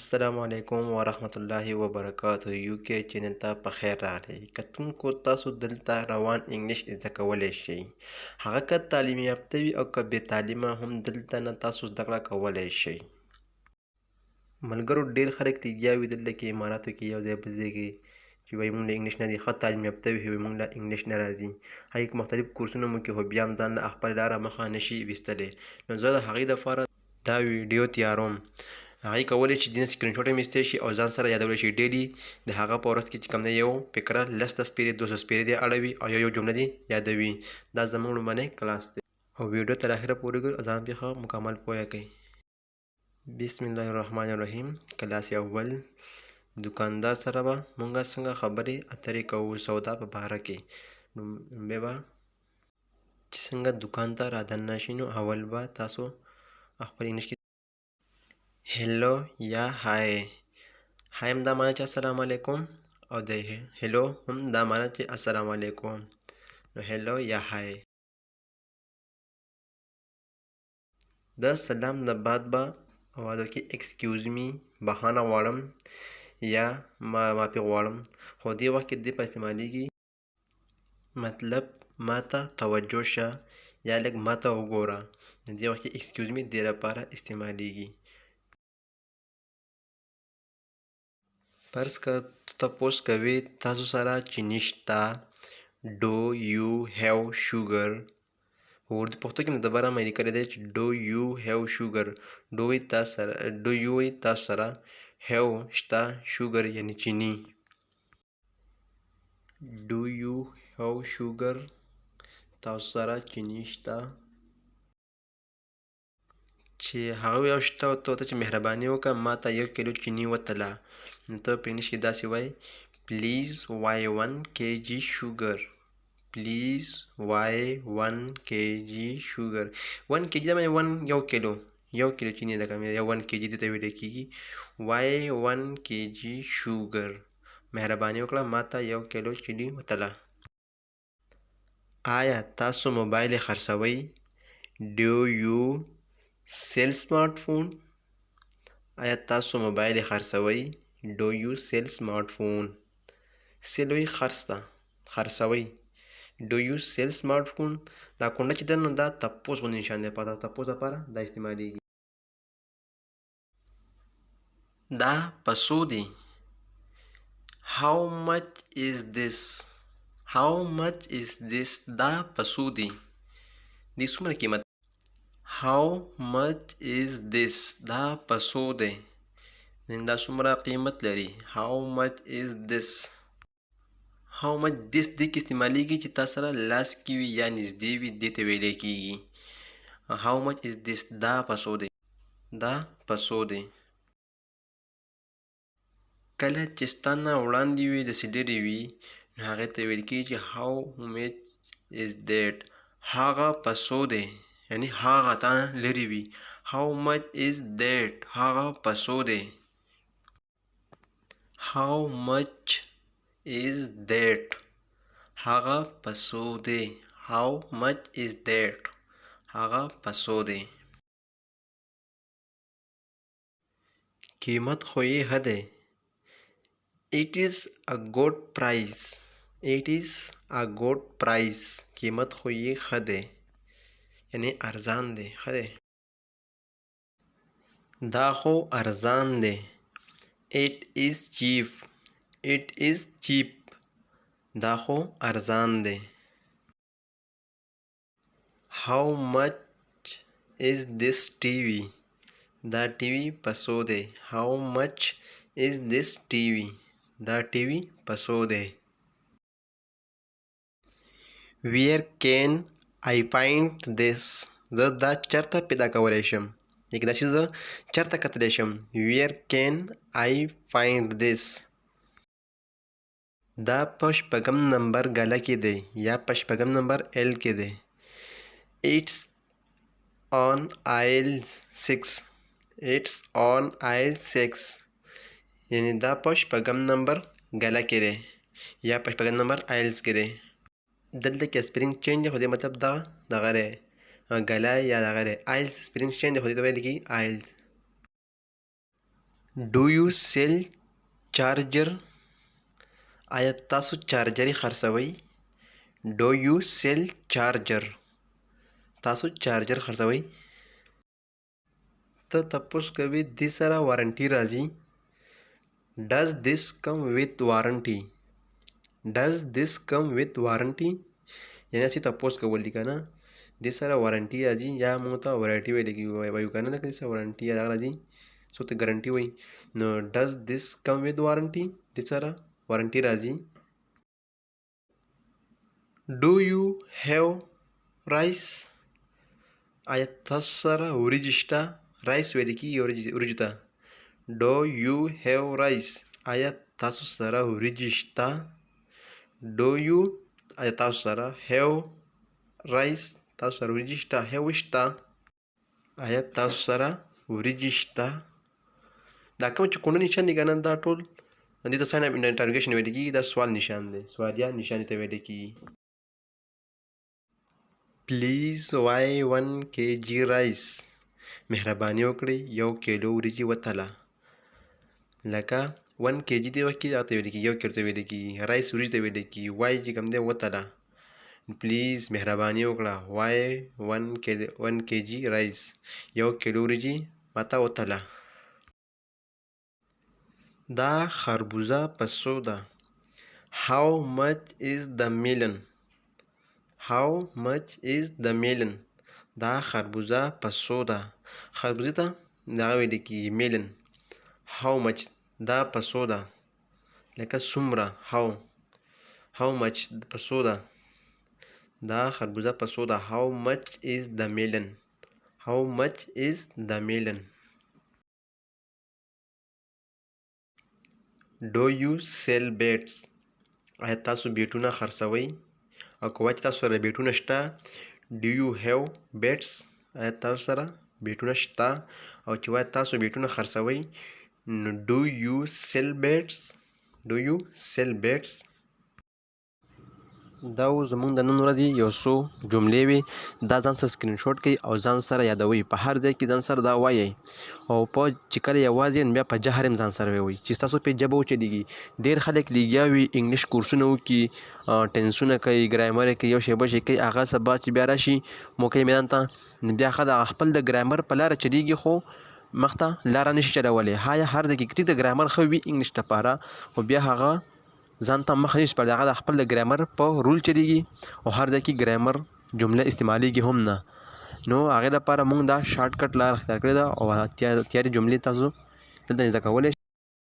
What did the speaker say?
السلام علیکم ورحمت الله وبرکاته UK چینل ته په خیر راغلی کتونکو تاسو دلته روان انګلیش زده کولی شئ هغه که تعلیم یافته وي او که بې تعلیمه هم دلته نه تاسو زده کړه کولی شئ ملګرو ډېر خلک لګیا وي دلته کې اماراتو کې یو ځای بل ځای کې چې وایي موږ له انګلیش نه دي ښه تعلیم یافته وي وایي موږ له انګلیش نه راځي هغې کې مختلف کورسونه مو کې خو بیا هم ځان له خپله لاره مخه نشي ویستلی نو زه د هغې لپاره دا ویډیو تیاروم هغې کولی شي ځینې سکرین شاټ هم ایستی شي او ځان سره یادولی شي ډیلي د هغه په ورځ کې چې کوم دی یو فکره 10 سپیرې 200 سپیرې دې اړوي او یو جمله دې یادوي دا زموږ لومړنی کلاس دی او ویډیو تر اخره پورې ګورئ او ځان پرې ښه مکمل پوهه کوئ بسم الله الرحمن الرحیم کلاس اول دکاندار سره به مونږ څنګه خبرې اترې کوو سودا په باره کې لومړی به چې څنګه دکان ته رادننه شي نو اول به تاسو خپل انګلیش کې هلو یا های های هم دا معنی چې السلام علیکم او د هلو هم دا معنی چې السلام علیکم نو هلو یا های د سلام نه بعد به اوازو کې ایکسکیوز می بهانه غواړم یا معافي غواړم خو دې وخت کې دې په استعمالیږي مطلب ما ته توجه شه یا لږ ما ته وګوره دې وخت کې ایکسکیوز می دې لپاره استعمالیږي فرض که تپوس کوي تاسو سره چې نشته ډو یو هیو شوګر اردو پښتو کې مې دوباره مې لیکلی دی چې ډو یو هیو شوګر ډو یو وایي تاسو سره هیو شته شوګر یعنې چیني ډو یو هیو شوګر تاسو سره چیني شته چې هغه یو شته او ته چې مهرباني وکړه ما ته 1 کیلو چیني وتله نو ته په انګلیش کې داسې وایي پلیز وای 1 kg شوګر پلیز وای 1 kg شوګر 1 kg دا معنی 1 کیلو چینی لکه یا 1 kg دې ته ویلی کېږي وای 1 kg شوګر مهرباني وکړه ما ته 1 کیلو چینی وتله آیا تاسو موبایل خرڅوئ ډو یو سیل سمارټ فون آیا تاسو موبایل خرڅوئ ډو یو سیل سمارټ فون سیل وایي خرڅ ته خرڅوئ ډو یو سیل سمارټ فون دا کونډه چې ده نو دا تپوس غوندې نشان دی په تپوس لپاره دا استعمالیږي دا په څو دی how much is this دا په څو دی دې څومره قیمت how much is this دا په څو دی دا څومره قیمت لري how much is this how much this دې کې استعمالیږي چې تا سره لاس کې وي یا نږدې وي دې ته ویلی کېږي how much is this دا په څو دی دا په څو دی کله چې ستا نه وړاندې وي داسې لرې وي نو هغې ته ویل کېږي چې how much is that هغه په څو دی یعنی هغه تا نه لرې وي how much is that هغه په څو دی how much is that هغه په څو دی how much is that هغه په څو دی قیمت خو یې ښه دی it is a good price قیمت خو یې ښه دی یعنی ارزان دی ښه دی دا خو ارزان دی it is cheap دا خو ارزان دی how much is this TV دا ټي وي په څو دی how much is this TV دا ټي وي په څو دی where can I find this زه دا چېرته پیدا کولی شم یک دا چې زه چېرته کتلی شم where can I find this دا په 6 نمبر ګله کې دی یا په 6 نمبر ایل کې دی it's on aisle 6 یعنی دا په 6 نمبر ګله کې دی یا په 6 نمبر آیلز کې دی دلته کې سپرینګ چینج دی خو دې مطلب دغه دی ګله یا دغه دی آیلز سپرینګ چینج دی خو دې ته ویل کېږي آیلز Do you sell charger? آیا تاسو چارجري خرڅوئ؟ Do you sell charger? تاسو چارجر خرڅوئ؟ ته تپوس کوي دې سره وارنټي راځي. Does this come with warranty? Does this come with warranty? یعنې هسې تپوس کول دي که نه دې سره وارنټي راځي یا موږ ته وارنټي وایو که نه لکه دې سره وارنټي یا دغه راځي څوک ته ګارنټي وایي نو does this come with warranty دې سره وارنټي راځي. Do you have rice? آیا تاسو سره وریجې شته؟ رایس ویل کېږي وریجو ته. Do you have rice? آیا تاسو سره وریجې شته؟ Do you آیا تاسو سره have rice تاسو سره وریجې شته have شته آیا تاسو سره وریجې شته دا کوم چې کونډه نشان دی که نه دا ټول دې ته ساین اپ انټرګیشن ویل کېږي دا سوال نشان دی سوالیه نشان ته ویل کېږي. پلیز وای 1 kg rice مهرباني وکړئ 1 کیلو وریجې وتله لکه 1 kg دې وخت کې هغه ته ویل کېږي 1 کیلو ته ویل کېږي رایس وریجې ته ویل کېږي وای چې کوم دی وتله پلیز مهرباني وکړه وای 1 kg rice 1 کیلو وریجې ماته وتله. دا خربوزه په څو ده؟ How much is the melon? How much is the melon? دا خربوزه په څو ده؟ خربوزې ته دغه ویل کېږي melon. How much دا په څو ده لکه څومره how much په څو ده دا خربوزه په څو ده How much is the melon? How much is the melon? Do you sell beds? آیا تاسو بیټونه خرڅوئ او که وایي چې تاسو سره بیټونه شته Do you have beds? آیا تاسو سره بیټونه شته او چې وایي تاسو بیټونه خرڅوئ نو Do you sell beds? Do you sell beds? دا زمونږ د نن ورځې یو څو جملې وې دا ځان سره سکرین شاټ کړئ او ځان سره یادوئ په هر ځای کې ځان سره دا وایئ او په چې کله یوازې نو بیا په جهر هم ځان سره ووایئ چې ستاسو پې ژبه وچلېږي. ډېر خلک لګیا وي انګلیش کورسونه وکړي ټینسونه کوي ګرامر یې کوي یو شی بل شی کوي هغه سبا چې بیا راشي موقع میدان ته نو بیا ښه د خپل د ګرامر په لاره چلیږي خو مخته لاره نشي چلولی هر ځای کې ټیک د ګرامر ښه وي انګلیش لپاره خو بیا هغه ځان ته مخ نشي پرېږدي هغه د خپل د ګرامر په رول چلیږي او هر ځای کې ګرامر جمله استعمالیږي هم نه نو هغې لپاره موږ دا شارټ کټ لار اختیار کړې ده او تیارې جملې تاسو دلته زده کولی